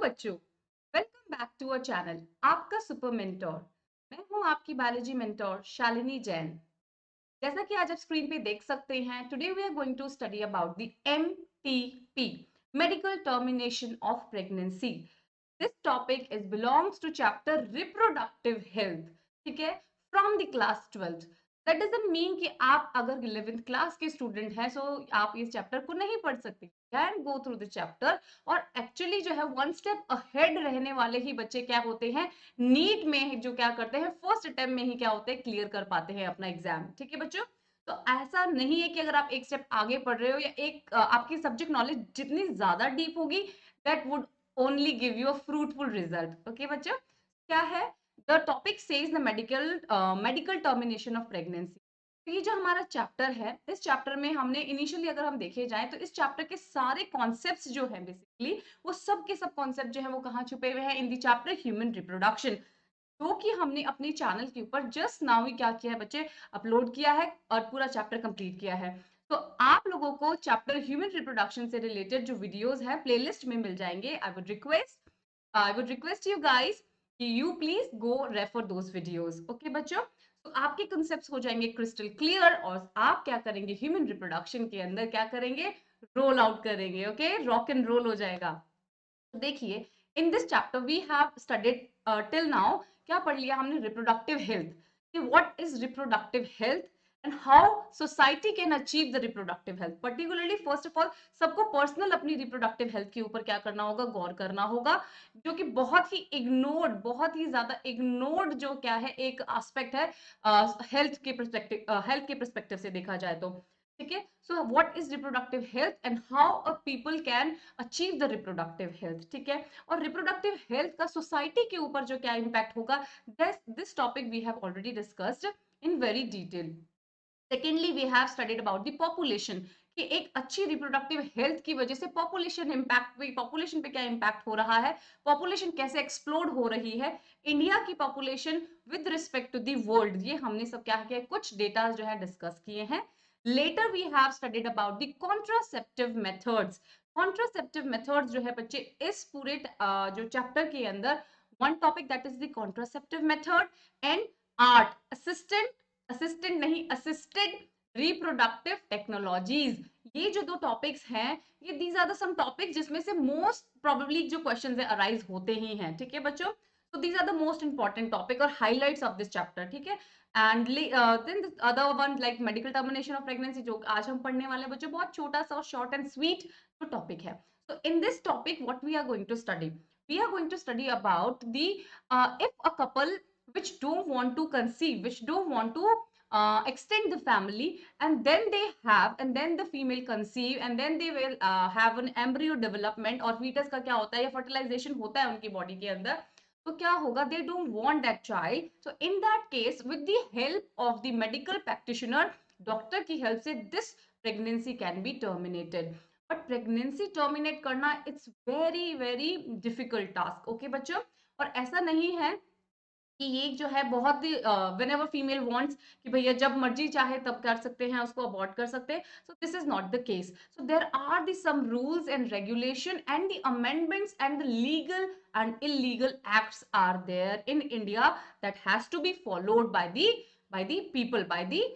बच्चों, welcome back to our channel आपका super mentor. मैं हूं आपकी बायोलॉजी मेंटोर शालिनी जैन। जैसा कि आज आप स्क्रीन पे देख सकते हैं, today we are going to study about the MTP, medical termination of pregnancy. This topic is belongs to chapter reproductive health. ठीक है, from the class 12th। That doesn't mean कि आप अगर 11th क्लास के स्टूडेंट हैं सो आप इस chapter को नहीं पढ़ सकते। Can go through the chapter. और एक्चुअली जो है वन स्टेप अहेड रहने वाले ही बच्चे क्या होते हैं, नीट में जो क्या करते हैं, फर्स्ट अटेम्प्ट में ही क्या होते हैं, क्लियर कर पाते हैं अपना एग्जाम। ठीक है बच्चों, तो ऐसा नहीं है कि अगर आप एक स्टेप आगे पढ़ रहे हो या आपकी सब्जेक्ट नॉलेज जितनी ज्यादा डीप होगी, that would only give you a fruitful result. Okay बच्चों, क्या है, the topic says the medical termination of pregnancy। तो ये जो हमारा चैप्टर है, इस चैप्टर में हमने इनिशियली अगर हम देखे जाएं तो इस चैप्टर के सारे कॉन्सेप्ट्स जो है बेसिकली वो सब के सब कॉन्सेप्ट जो है वो कहाँ छुपे हुए हैं, in the chapter human reproduction, जो कि हमने अपने चैनल के ऊपर जस्ट नाउ ही क्या किया है बच्चे, अपलोड किया है और पूरा चैप्टर कंप्लीट किया है। तो आप लोगों को चैप्टर ह्यूमन रिप्रोडक्शन से रिलेटेड जो वीडियोस है प्लेलिस्ट में मिल जाएंगे। I would request you guys कि you please go refer those videos. Okay बच्चों, तो आपके कंसेप्ट्स हो जाएंगे क्रिस्टल क्लियर और आप क्या करेंगे, ह्यूमन रिप्रोडक्शन के अंदर क्या करेंगे, रोल आउट करेंगे। ओके, रॉक एंड रोल हो जाएगा। तो देखिए, in this chapter we have studied till now, क्या पढ़ लिया हमने, रिप्रोडक्टिव हेल्थ, कि what is reproductive health and how society can achieve the reproductive health. Particularly first of all सबको पर्सनल अपनी रिप्रोडक्टिव हेल्थ के ऊपर क्या करना होगा, गौर करना होगा, जो कि बहुत ही इग्नोर्ड, बहुत ही ज्यादा इग्नोर्ड जो क्या है एक एस्पेक्ट है हेल्थ के परस्पेक्टिव से देखा जाए तो। ठीक है, सो what is reproductive health and how a people can achieve the reproductive health. ठीक है, और रिप्रोडक्टिव हेल्थ का सोसाइटी के ऊपर जो क्या इम्पैक्ट होगा, this topic we have already discussed in very detail. Secondly we have studied about the population, कि एक अच्छी रिप्रोडक्टिव हेल्थ की वजह से पॉपुलेशन पे क्या इम्पैक्ट हो रहा है, पॉपुलेशन कैसे एक्सप्लोड हो रही है, इंडिया की population with respect to the world, ये हमने सब क्या किया, कुछ डेटा जो है डिस्कस किए हैं। Later we have studied about the contraceptive methods. Contraceptive methods जो है बच्चे इस पूरे जो चैप्टर के अंदर one topic that is the contraceptive method and art assistant नहीं असिस्टेड रिप्रोडक्टिव टेक्नोलॉजीज। ये जो दो टॉपिक्स हैं, ये these are the some topics जिसमें से मोस्ट प्रोबेबली जो क्वेश्चंस है अराइज होते ही हैं। ठीक है बच्चों, तो these are the most important topic और हाइलाइट्स ऑफ दिस चैप्टर। ठीक है, and then other one like medical termination of pregnancy, जो आज हम पढ़ने वाले बच्चों, बहुत छोटा सा और शॉर्ट एंड स्वीट जो टॉपिक है। So in this topic what we are going to study, we are going to study about the if a couple which don't want to conceive, which don't want to extend the family, and then the female conceive and then they will have an embryo development, और fetus का क्या होता है या fertilization होता है उनकी body के अंदर, तो क्या होगा, they don't want that child, so in that case with the help of the medical practitioner, doctor की हेल्प से this pregnancy can be terminated। But pregnancy terminate करना it's very very difficult task. Okay बच्चों, और ऐसा नहीं है कि ये जो है बहुत he when ever female wants कि भैया जब मर्जी चाहे तब कर सकते हैं, उसको अबॉर्ट कर सकते हैं, so this is not the case. So there are the some rules and regulation and the amendments and the legal and illegal acts are there in India that has to be followed by the people, by the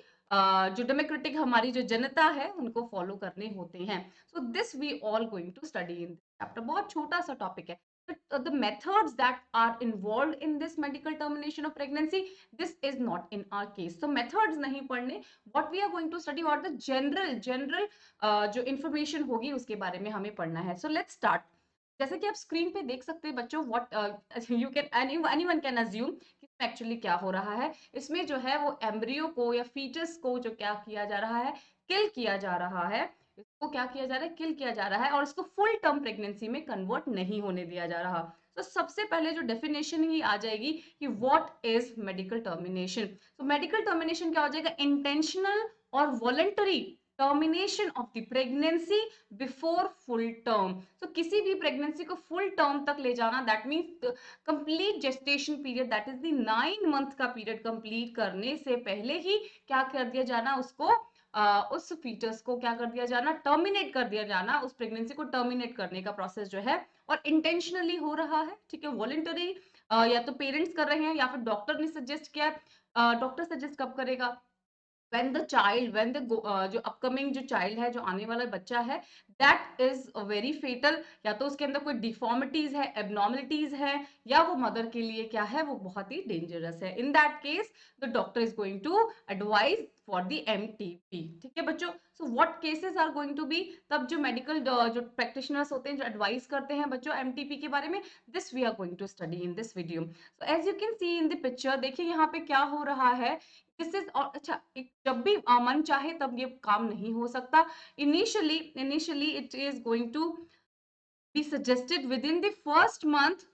जो democratic हमारी जो जनता है उनको follow करने होते हैं। So this we all going to study in this chapter. बहुत छोटा सा टॉपिक है। The methods that are involved in this medical termination of pregnancy, this is not in our case, so methods नहीं पढ़ने, what we are going to study what the general जो information होगी उसके बारे में हमें पढ़ना है। So let's start। जैसे कि आप स्क्रीन पे देख सकते हैं बच्चों, what you can anyone can assume कि इसमें एक्चुअली क्या हो रहा है। इसमें जो है वो एम्ब्रियो को या फीटस को जो क्या किया जा रहा है, किल किया जा रहा है, इसको क्या किया जा रहा है, किल किया जा रहा है, और इसको फुल टर्म प्रेगनेंसी में कन्वर्ट नहीं होने दिया जा रहा। तो सबसे पहले जो डेफिनेशन ही आ जाएगी कि व्हाट इज मेडिकल टर्मिनेशन। तो मेडिकल टर्मिनेशन क्या हो जाएगा, इंटेंशनल और voluntary termination of the pregnancy before full term. तो किसी भी प्रेगनेंसी को फुल टर्म तक ले जाना, that means complete gestation period, that is the 9 month का पीरियड कंप्लीट करने से पहले ही क्या कर दिया जाना, उसको उस फीटस को क्या कर दिया जाना, टर्मिनेट कर दिया जाना, उस प्रेगनेंसी को टर्मिनेट करने का प्रोसेस जो है, और इंटेंशनली हो रहा है, ठीक है, वॉलंटरी या तो पेरेंट्स कर रहे हैं या फिर डॉक्टर ने सजेस्ट किया है। डॉक्टर सजेस्ट कब करेगा, when the जो अपकमिंग जो चाइल्ड है, जो आने वाला बच्चा है, दैट इज वेरी फेटल, या तो उसके अंदर कोई डिफॉर्मिटीज है, एबनॉर्मलिटीज है, या वो मदर के लिए क्या है, वो बहुत ही डेंजरस है। In that case the doctor is going to advise for the MTP, ठीक है बच्चों। So what cases are going to be, तब जो मेडिकल जो प्रैक्टिशनर्स होते हैं, जो एडवाइस करते हैं बच्चों एमटीपी के बारे में, this we are going to study in this video. So as you can see in the picture, देखिए यहाँ पे क्या हो रहा है, दिस इज, और अच्छा, जब भी मन चाहे तब ये काम नहीं हो सकता। Initially it is going to be suggested within the first month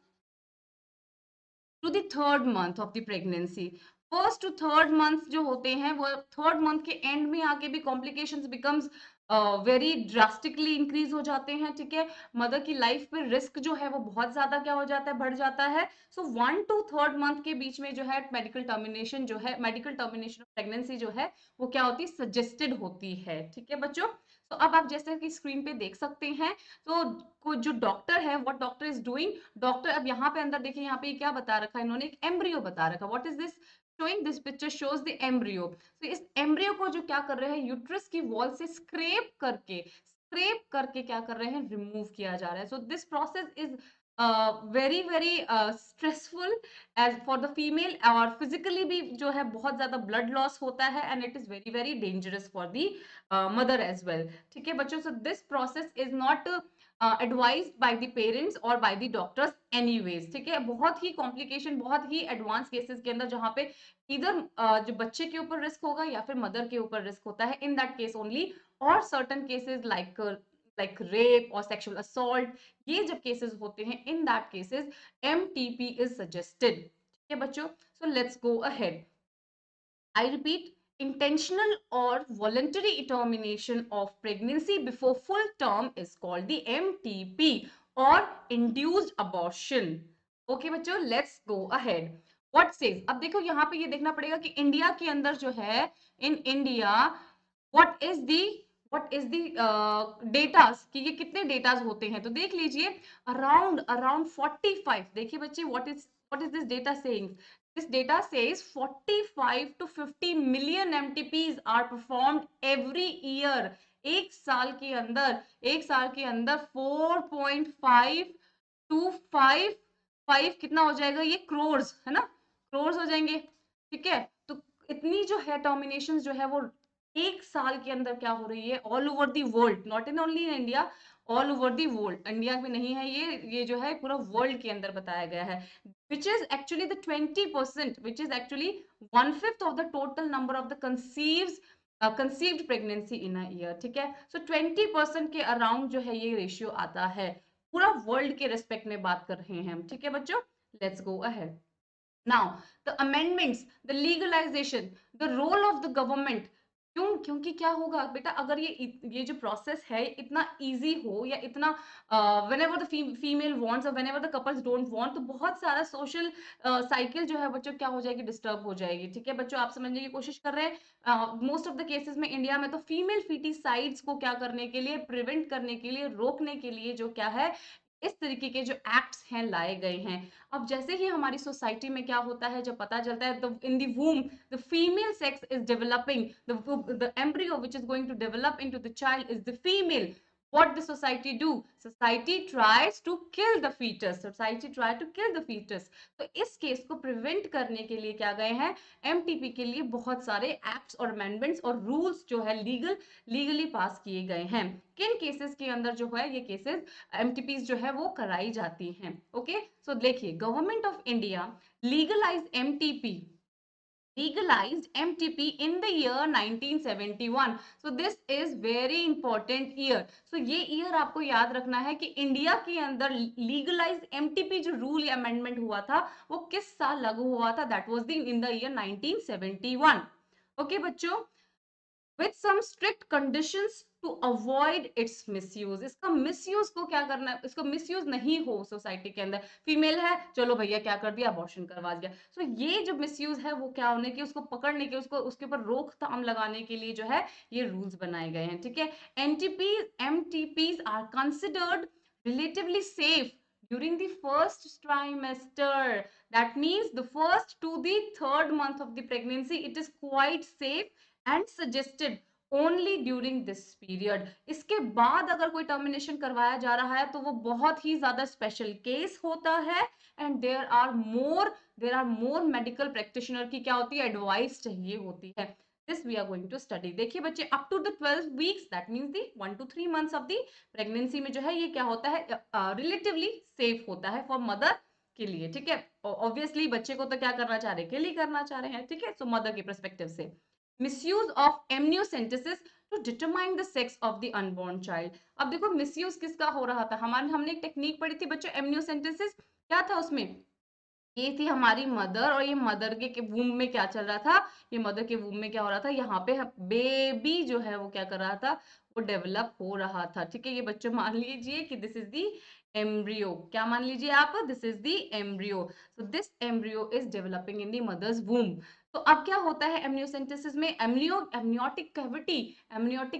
to the third month of the pregnancy. First to third month जो होते हैं, वो थर्ड मंथ के एंड में आके भी complications becomes very drastically increase हो जाते हैं, ठीक है। मदर की लाइफ पे रिस्क जो है वो बहुत ज्यादा क्या हो जाता है, बढ़ जाता है। सो 1 to 3 मंथ के बीच में जो है मेडिकल टर्मिनेशन ऑफ प्रेगनेंसी जो है, वो क्या होती है, सजेस्टेड होती है, ठीक है बच्चों। तो अब आप जैसे कि स्क्रीन पे देख सकते हैं, तो जो डॉक्टर है, what doctor is doing, doctor अब यहाँ पे अंदर देखिए, यहाँ पे क्या बता रखा है इन्होंने, एक एम्ब्रियो बता रखा। What is this showing, this picture shows the embryo. तो इस एम्ब्रियो को जो क्या कर रहे हैं, यूट्रस की वॉल से स्क्रेप करके क्या कर रहे हैं, रिमूव किया जा रहा है। So this process is very very stressful as for the female, और फिजिकली भी जो है बहुत ज्यादा ब्लड लॉस होता है, and it is very very dangerous for the mother as well, ठीक है बच्चों। So this process is not advised by the parents और बाय द डॉक्टर्स एनीवेज, ठीक है। बहुत ही कॉम्प्लिकेशन, बहुत ही एडवांस केसेस के अंदर जहां पे इधर जो बच्चे के ऊपर रिस्क होगा या फिर मदर के ऊपर रिस्क होता है, इन दैट केस ओनली, और सर्टन केसेस लाइक रेप और सेक्सुअल असॉल्ट, ये जब केसेस होते हैं, in that cases MTP is suggested, ठीक है बच्चों। So let's go ahead. I repeat, intentional or voluntary termination of pregnancy before full term is called the MTP or induced abortion. Okay बच्चों, let's go ahead. What says? अब देखो यहाँ पे ये देखना पड़ेगा कि इंडिया के अंदर जो है, in India, what is the datas, कि ये कितने डेटास होते हैं, तो देख लीजिए, अराउंड 45, देखिए बच्चे, what is this data saying? This data says 45 to 50 million MTPs are performed every year. एक साल के अंदर 4.5 to 5 कितना हो जाएगा, ये क्रोर्स है ना, क्रोर्स हो जाएंगे, ठीक है। तो इतनी जो है टर्मिनेशन जो है, वो एक साल के अंदर क्या हो रही है, all over the world, not in only in India, all over the world. India में नहीं है ये जो है पूरा वर्ल्ड के अंदर बताया गया है, which is actually the 20%, which is actually 1/5 of the total number of the conceived pregnancy in a year, ठीक है। सो 20% के अराउंड जो है ये रेशियो आता है, पूरा वर्ल्ड के रेस्पेक्ट में बात कर रहे हैं हम, ठीक है बच्चों। Let's go ahead now, the amendments, the legalization, the role of the government. क्योंकि क्या होगा बेटा, अगर ये जो प्रोसेस है इतना इजी हो, या इतना व्हेनेवर द फीमेल वांट्स और whenever the couples don't want, तो बहुत सारा सोशल साइकिल जो है बच्चों क्या हो जाएगी, डिस्टर्ब हो जाएगी, ठीक है बच्चों। आप समझने की कोशिश कर रहे हैं, मोस्ट ऑफ द केसेस में इंडिया में तो फीमेल फीटिसाइड्स को क्या करने के लिए, प्रिवेंट करने के लिए, रोकने के लिए जो क्या है, इस तरीके के जो एक्ट्स हैं लाए गए हैं। अब जैसे ही हमारी सोसाइटी में क्या होता है, जब पता चलता है, तो in the womb the female sex is developing, the embryo which is going to develop into the child is the female. What the society do? Society tries to kill the fetus. Society try to kill the fetus. तो इस case को prevent करने के लिए क्या गए हैं, MTP के लिए बहुत सारे एक्ट्स और अमेंडमेंट्स और रूल्स जो है लीगली पास किए गए हैं। किन केसेस के अंदर जो है ये केसेस एमटीपीज जो है वो कराई जाती हैं। ओके, सो देखिए, government of India legalized MTP in the year 1971. So this is very important year. So ये ईयर आपको याद रखना है कि इंडिया के अंदर लीगलाइज एमटीपी जो रूल या अमेंडमेंट हुआ था, वो किस साल लागू हुआ था, that was in the year 1971. Okay बच्चों, with some strict conditions to avoid its misuse. इसका मिसयूज को क्या करना है, इसको मिसयूज नहीं हो सोसाइटी के अंदर। फीमेल है, चलो भैया क्या कर दिया, अबॉर्शन करवा दिया। सो ये जो मिसयूज है वो क्या होने की, उसको पकड़ने के, उसको उसके ऊपर रोकथाम लगाने के लिए जो है ये रूल्स बनाए गए हैं, ठीक है। MTPs are considered relatively safe during the first trimester. That means the first to the third month of the pregnancy, it is quite safe and suggested only during this period. इसके बाद अगर कोई termination करवाया जा रहा है तो वो बहुत ही ज्यादा स्पेशल केस होता है, and there are more medical practitioner की क्या होती है, एडवाइस चाहिए होती है। This we are going to study. देखिए बच्चे, up to the 12 weeks, that means the 1 to 3 months of the pregnancy में जो है ये क्या होता है, रिलेटिवली सेफ होता है फॉर मदर के लिए, ठीक है। ऑब्वियसली बच्चे को तो क्या करना चाह रहे हैं, किल ही करना चाह रहे हैं, ठीक है। सो मदर के परस्पेक्टिव से misuse of amniocentesis to determine the sex of the unborn child. अब देखो मिसयूज किसका हो रहा था, हमने एक टेक्निक पढ़ी थी बच्चों, एमनियोसेंटेसिस। क्या था उसमें, ये थी हमारी मदर, और ये मदर के वूम में क्या चल रहा था, ये मदर के वूम में क्या हो रहा था, यहाँ पे बेबी जो है वो क्या कर रहा था, वो डेवलप हो रहा था, ठीक है। ये बच्चों मान लीजिए कि दिस इज दी एम्ब्रियो, क्या मान लीजिए आप, this is the embryo. So this embryo is developing in the mother's womb. तो अब क्या होता है एमनियोसेंटेसिस में, एमनियोटिक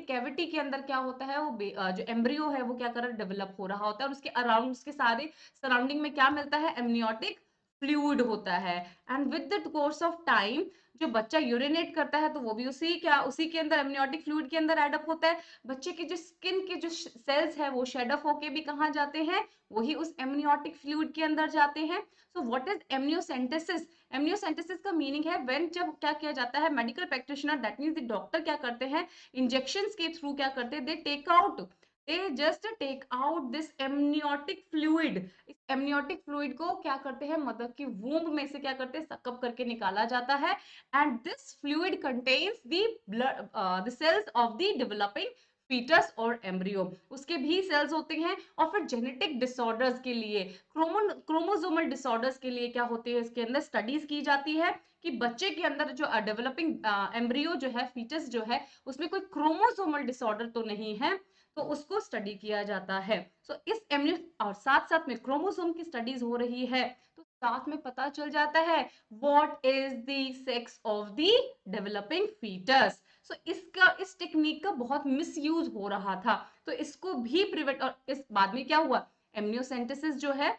कैविटी के अंदर क्या होता है, वो जो एम्ब्रियो है वो क्या कर रहा है, डेवलप हो रहा होता है, और उसके अराउंड, उसके सारे सराउंडिंग में क्या मिलता है, एमनियोटिक फ्लूइड होता है। And with the course of time जो बच्चा यूरिनेट करता है तो वो भी उसी के अंदर एमनियोटिक फ्लूइड के अंदर एडअप होता है। बच्चे की जो स्किन के जो सेल्स है वो शेड ऑफ होके भी कहाँ जाते हैं, वही उस एमनियोटिक फ्लूइड के अंदर जाते हैं। So what is amniocentesis, amniocentesis का मीनिंग है व्हेन, जब क्या किया जाता है, medical practitioner that means the doctor क्या करते हैं, इंजेक्शंस के थ्रू क्या करते हैं, they just take out this amniotic fluid. इस एमनियोटिक फ्लूइड को क्या करते हैं, मदर की वूम्ब में से क्या करते हैं, सकअप करके निकाला जाता है। And this fluid contains the blood, the cells of the developing fetus और एम्ब्रियो, उसके भी सेल्स होते हैं। और फिर जेनेटिक डिसऑर्डर्स के लिए, क्रोमोसोमल डिसऑर्डर्स के लिए क्या होती है, इसके अंदर स्टडीज की जाती है कि बच्चे के अंदर जो डेवलपिंग एम्ब्रियो जो है, फीटस जो है, उसमें कोई क्रोमोसोमल डिसऑर्डर तो नहीं है, तो उसको स्टडी किया जाता है। सो इस एम्ब्रियो, और साथ साथ में क्रोमोसोम की स्टडीज हो रही है, तो साथ में पता चल जाता है what is the sex of the developing foetus. So इस टेक्निक का बहुत मिसयूज हो रहा था, तो इसको भी प्रिवेंट, और इस बाद में क्या हुआ, एमनियोसेंटेसिस जो है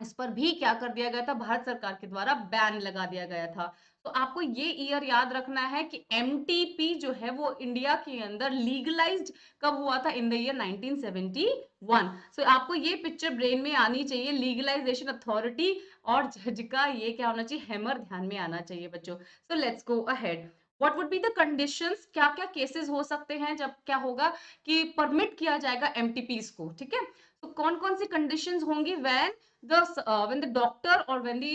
इस पर भी क्या कर दिया गया था, भारत सरकार के द्वारा बैन लगा दिया गया था। तो आपको ये ईयर याद रखना है कि एमटीपी जो है वो इंडिया के अंदर लीगलाइज्ड कब हुआ था, इन द ईयर 1971। सो आपको ये पिक्चर ब्रेन में आनी चाहिए, लीगलाइजेशन अथॉरिटी और जज का ये क्या होना चाहिए, हैमर ध्यान में आना चाहिए बच्चों। So let's go ahead. What would be the conditions, क्या क्या केसेस हो सकते हैं जब क्या होगा कि परमिट किया जाएगा एमटीपीज को, ठीक है। तो कौन कौन सी कंडीशंस होंगी, when the doctor or when the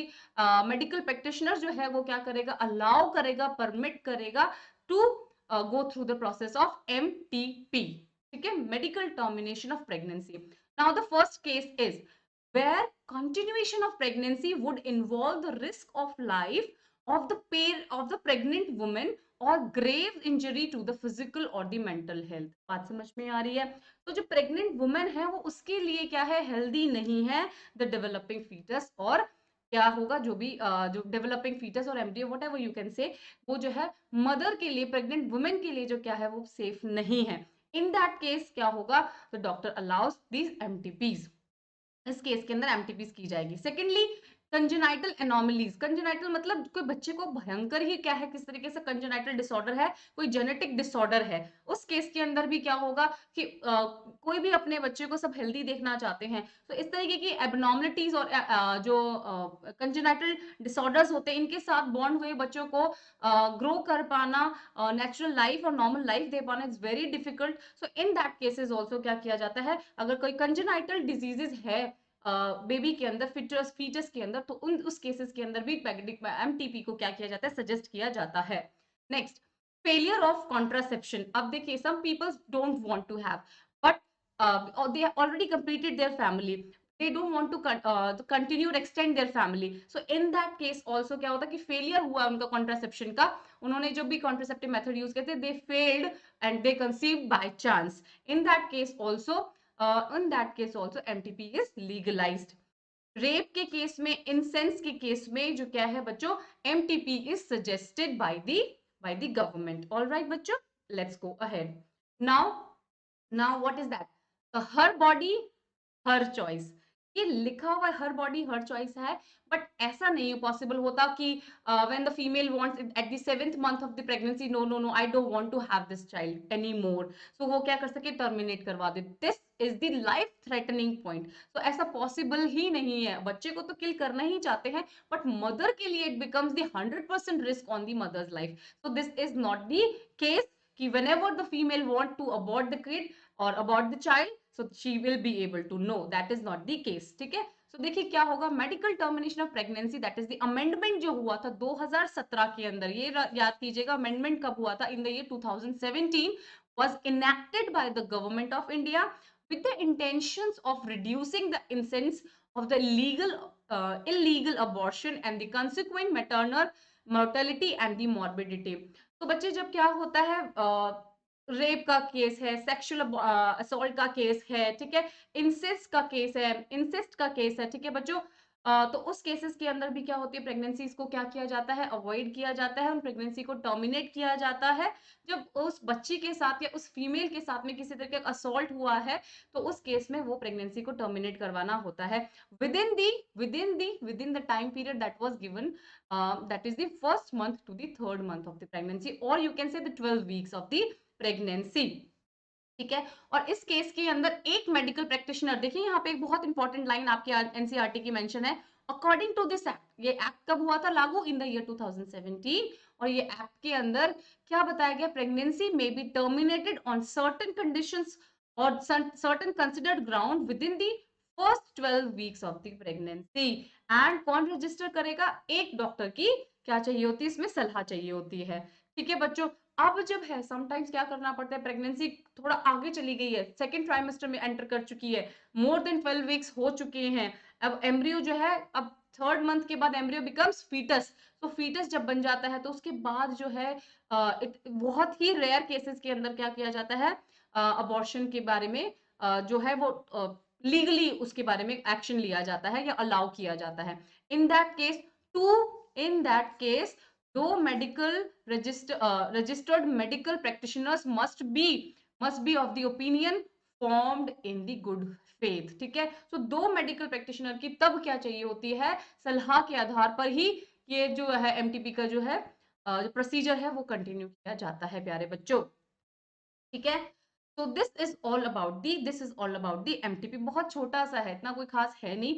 medical practitioner जो है वो क्या करेगा, अलाउ करेगा, परमिट करेगा to go through the process of MTP, ठीक है, medical termination of pregnancy. Now the first case is where continuation of pregnancy would involve the risk of life of the pregnant woman or grave injury to the physical or the mental health। बात समझ में आ रही है। तो जो pregnant women है वो उसके लिए क्या है, हेल्दी नहीं है द डेवलपिंग फीटस, और क्या होगा, जो भी जो डेवलपिंग फीटस और embryo what ever you can say, वो जो है मदर के लिए, प्रेग्नेंट वुमेन के लिए जो क्या है वो सेफ नहीं है। इन दैट केस क्या होगा, द डॉक्टर अलाउज दीज एमटीपीज, इस केस के अंदर एमटीपीज की जाएगी। सेकेंडली, कंजेनाइटल एनोमलीज, कंजेनाइटल मतलब कोई बच्चे को भयंकर ही क्या है, किस तरीके से कंजेनाइटल डिसऑर्डर है, कोई जेनेटिक डिसऑर्डर है, उस केस के अंदर भी क्या होगा कि कोई भी अपने बच्चे को सब हेल्दी देखना चाहते हैं, तो इस तरीके की एबनॉर्मलिटीज और जो कंजेनाइटल डिसऑर्डर्स होते हैं, इनके साथ बॉन्ड हुए बच्चों को ग्रो कर पाना, नेचुरल लाइफ और नॉर्मल लाइफ दे पाना is very difficult. So in that cases also क्या किया जाता है, अगर कोई कंजेनाइटल डिजीजेस है बेबी के अंदर, फीटस के अंदर, तो उस केसेस के अंदर भी एमटीपी को क्या किया जाता है, सजेस्ट किया जाता है। Next, failure of contraception. अब देखिए, some peoples don't want to have, but they already completed their family, they don't want to continue or extend their family. So in that case also क्या होता है कि failure हुआ उनका contraception का, उन्होंने जो भी कॉन्ट्रासेप्टिव मेथड यूज किए थे they failed and they conceived by chance. In that case also MTP is legalized. Rape के केस में, इंसेंस के केस में जो क्या है बच्चों, MTP is suggested by the government. All right बच्चों, let's go ahead. Now what is that? Her body her choice, ये लिखा हुआ हर बॉडी हर चॉइस है, बट ऐसा नहीं पॉसिबल होता कि when the female wants at the 7th month of the pregnancy, no no no I don't want to have this child any more, so वो क्या कर सके, टर्मिनेट करवा दे. This is the life threatening point. तो ऐसा possible ही नहीं है. बच्चे को तो किल करना ही चाहते हैं, बट मदर के लिए it becomes the 100% risk on the mother's life. So this is not the case कि whenever the female want to abort the kid or abort the child, so she will be able to. No, that is not the case. ठीक है. So देखिए क्या होगा, medical termination of pregnancy, that is the amendment जो हुआ था 2017 के अंदर, ये याद कीजिएगा अमेंडमेंट कब हुआ था, इन the year 2017 was enacted by the government of India with the intentions of reducing the incidence of the illegal abortion and the consequent maternal mortality and the morbidity. तो बच्चे जब क्या होता है, रेप का केस है, सेक्सुअल असॉल्ट का case है, ठीक है, इंसेस्ट का केस है, ठीक है बच्चों. तो उस केसेस के अंदर भी क्या होती है, प्रेगनेंसीज को क्या किया जाता है, अवॉइड किया जाता है, उन प्रेगनेंसी को टर्मिनेट किया जाता है. जब उस बच्ची के साथ या उस फीमेल के साथ में किसी तरह का असॉल्ट हुआ है, तो उस केस में वो प्रेगनेंसी को टर्मिनेट करवाना होता है within the time period that was given, that is the first month to the third month of the pregnancy, or you can say the 12 weeks of the pregnancy. ठीक है. और इस केस के अंदर एक मेडिकल प्रैक्टिशनर, देखिए यहाँ पे एक बहुत इंपॉर्टेंट लाइन आपके एनसीईआरटी की मेंशन है, अकॉर्डिंग टू दिस एक्ट. ये एक्ट कब हुआ था लागू, इन द ईयर 2017. और ये एक्ट के अंदर क्या बताया गया, pregnancy may be terminated on certain conditions और certain considered ground within the first 12 weeks of the pregnancy. And कौन रजिस्टर करेगा, एक डॉक्टर की क्या चाहिए होती है, इसमें सलाह चाहिए होती है. ठीक है बच्चों. अब जब है समटाइम्स क्या करना पड़ता है, प्रेगनेंसी थोड़ा आगे चली गई है, सेकेंड ट्राइमेस्टर में एंटर कर चुकी है, मोर देन 12 वीक्स हो चुके हैं, अब एम्ब्रियो जो है, अब थर्ड मंथ के बाद एम्ब्रियो बिकम्स फीटस. तो फीटस जब बन जाता है तो उसके बाद जो है बहुत ही रेयर केसेस के अंदर क्या किया जाता है, अबॉर्शन के बारे में जो है वो लीगली उसके बारे में एक्शन लिया जाता है या अलाउ किया जाता है. In that case to in that case दो medical registered medical practitioners must be of the opinion formed in the good faith. ठीक है. तो दो मेडिकल प्रैक्टिशनर की तब क्या चाहिए होती है, सलाह के आधार पर ही ये जो है एमटीपी का जो है जो प्रोसीजर है वो कंटिन्यू किया जाता है प्यारे बच्चों. ठीक है. तो this is all about the MTP. बहुत छोटा सा है, इतना कोई खास है नहीं.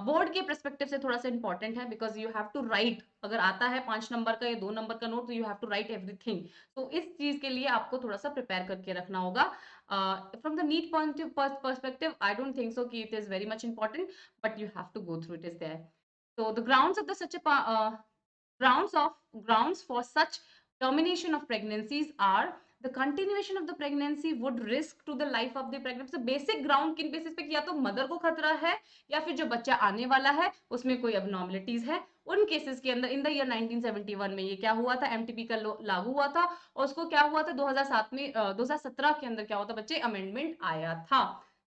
बोर्ड के परस्पेक्टिव से थोड़ा सा इंपॉर्टेंट है, because you have to write, अगर आता है 5 नंबर का या 2 नंबर का नोट, तो you have to write everything. तो इस चीज के लिए आपको थोड़ा सा प्रिपेयर करके रखना होगा. From the NEET point of perspective I don't think so कि it is very much important, but you have to go through it. Is there. So the grounds of the such a grounds for such termination of pregnancies are the continuation of the pregnancy would risk to the life of the pregnant. So basic ground किन basis पे, या तो mother को खतरा है या फिर जो बच्चा आने वाला है उसमें कोई abnormalities है. उन केसेस के अंदर इन द ईयर 1971 में ये क्या हुआ था, एमटीपी का लागू हुआ था, और उसको क्या हुआ था 2007 में 2017 के अंदर क्या होता बच्चे, अमेंडमेंट आया था.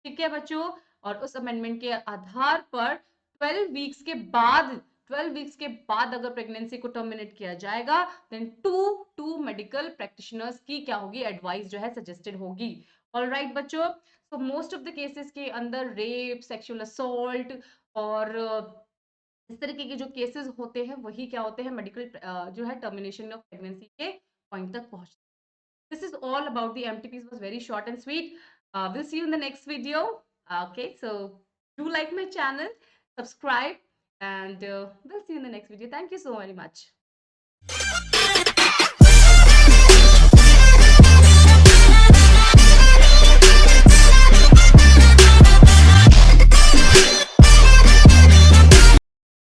ठीक है बच्चों. और उस अमेंडमेंट के आधार पर 12 वीक्स के बाद 12 वीक्स के बाद अगर प्रेगनेंसी को टर्मिनेट किया जाएगा, देन टू मेडिकल प्रैक्टिशनर्स की क्या होगी, एडवाइस जो है सजेस्टेड होगी. ऑलराइट बच्चों. So most of the cases के अंदर रेप, सेक्सुअल असॉल्ट और इस तरीके के जो केसेस होते हैं वही क्या होते हैं, मेडिकल जो है टर्मिनेशन ऑफ प्रेगनेंसी के पॉइंट तक पहुंचते हैं. This is all about the MTPs. Was very short and sweet. We'll see you in the next video. Okay, so do like my channel, subscribe, and we'll see you in the next video. Thank you so very much.